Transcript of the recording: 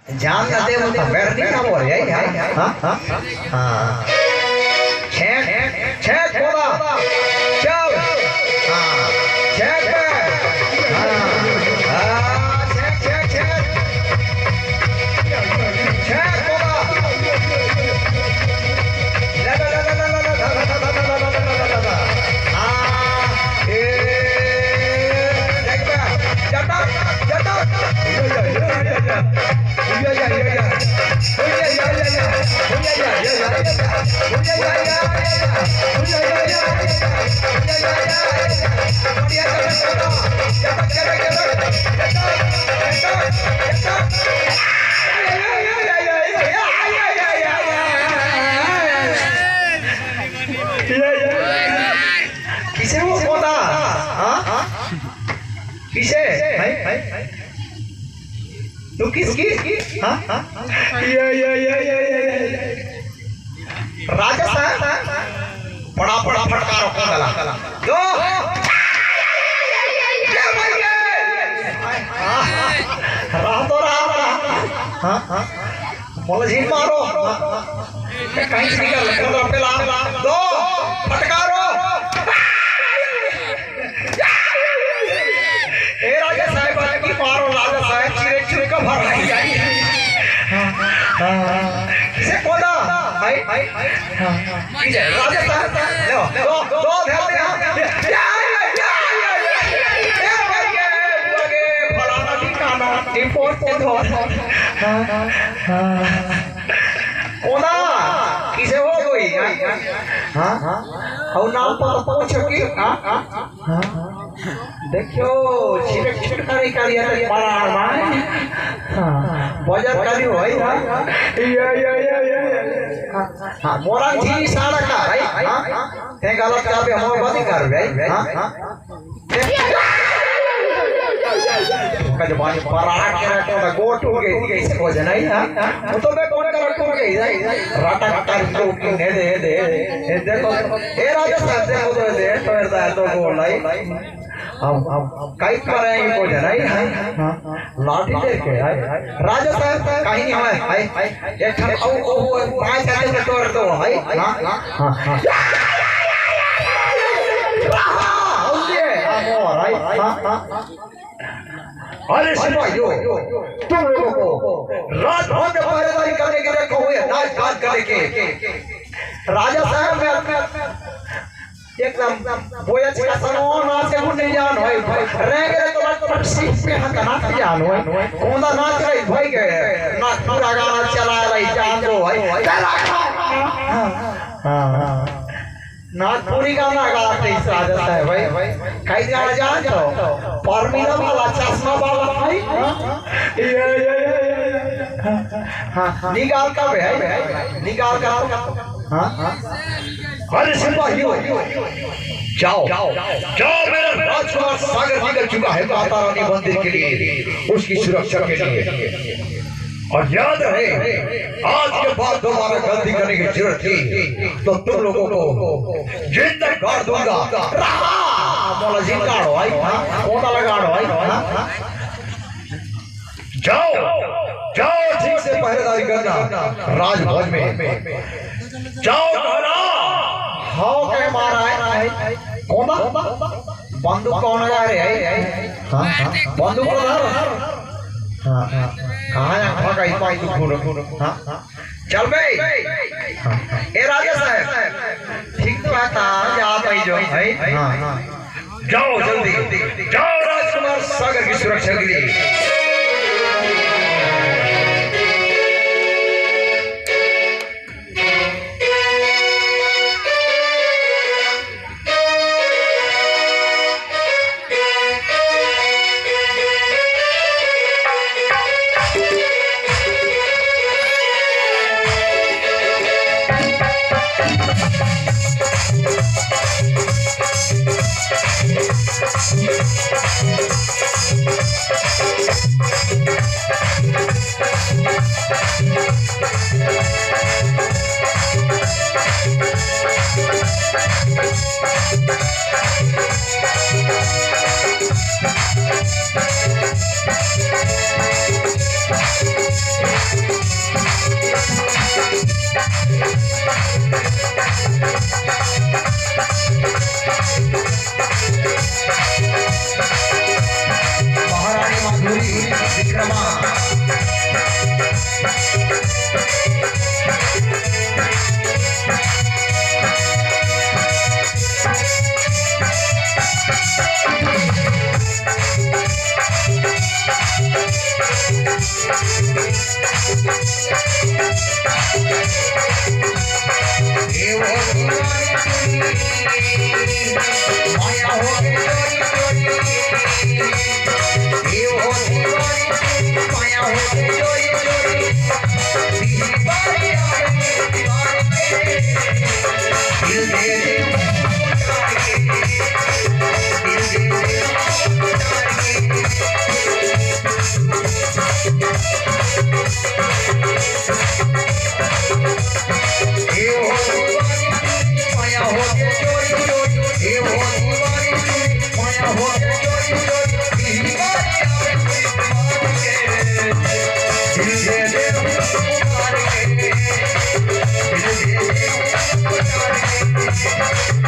जान ना दे वो बैठ नहीं ना बोल यार हाँ हाँ हाँ छेक छेक बोला चल हाँ छेक हाँ छेक छेक छेक छेक बोला ला ला ला ला ला ला ला ला हाँ ये देख बे जटा जटा किसे वो पौधा हाँ किसे तो किस हाँ राजा साहब बड़ा बड़ा फटकार को डाला दो रात और हाँ हाँ बोले जी मारो कहीं से निकल पेला दो फटकारो ए राजा साहब की मारो राजा साहब चिरे चिरे का भर रही जाए किसे कोदा हाय हाय किसे राजा साहब लो दो दो ध्यान दे फलाना ठिकाना इम्पोर्टेंट हो कोदा किसे हो कोई हाँ हाँ और नाम पर पूछो कि हाँ देखियो छिटक छिटक करी है पारा मार हां बाजार करी होई हां मोरा जी सारा का भाई हां ते गलत का पे हम बात कर भाई हां का जबान पारा के रखो दा गोट हो गई कैसे हो जाना हां वो तो मैं कौन कर रखो गई राटा कर तो ने दे देखो ए राजा साहब देखो तो दे तो बोल लाई अब कई कर रहे हैं को जनाई लाठी लेके राजा साहब कहीं नहीं है एक ठन ओ पांच आते में तोड़ दो है हां हां हां ये अमोर है हां अरे सिपाहियों तुम लोगों को रात भर में पहरेदारी करने के लिए कहो है नाच गान करने के राजा साहब में एकदम बोया का सनो नाच के नहीं जान होय रह गए तो पक्षी पे हकना जान होय कोंदा नाच रही भाई गए ना पूरा गाना चला रही जान दो भाई हां नाच पूरी गाना गाते इस राजा है भाई कई गाना जान तो परमीला वाला चश्मा वाला भाई हां निकाल का भाई निकाल का हां अरे सिपाहियों जाओ जाओ मेरा राजकुमार सागर निकल चुका है माता रानी मंदिर के लिए उसकी सुरक्षा के लिए और याद रहे आज के बाद दोबारा गलती करने की जरूरत थी तो तुम लोगों को जिंदा गाड़ दूंगा बोला जिंदा भाई पौधा लगाड़ो भाई जाओ जाओ ठीक से पहरेदारी करना राजभवन में जाओ हाँ के मारा है कौन बंदूक कौन लगा रहे है हाँ हाँ बंदूक लगा हाँ हाँ कहाँ है भागा इस पाई तू हाँ हाँ चल बे ए राजा साहब ठीक तो आता जात आई जो है हाँ हाँ जाओ जल्दी जाओ राजकुमार सागर की सुरक्षा के लिए ये हो दीवानी माया हो के चोरी चोरी ये हो दीवानी माया हो के चोरी चोरी दीवानी आवे मार के दिल दे दे मार के दिल दे दे मार के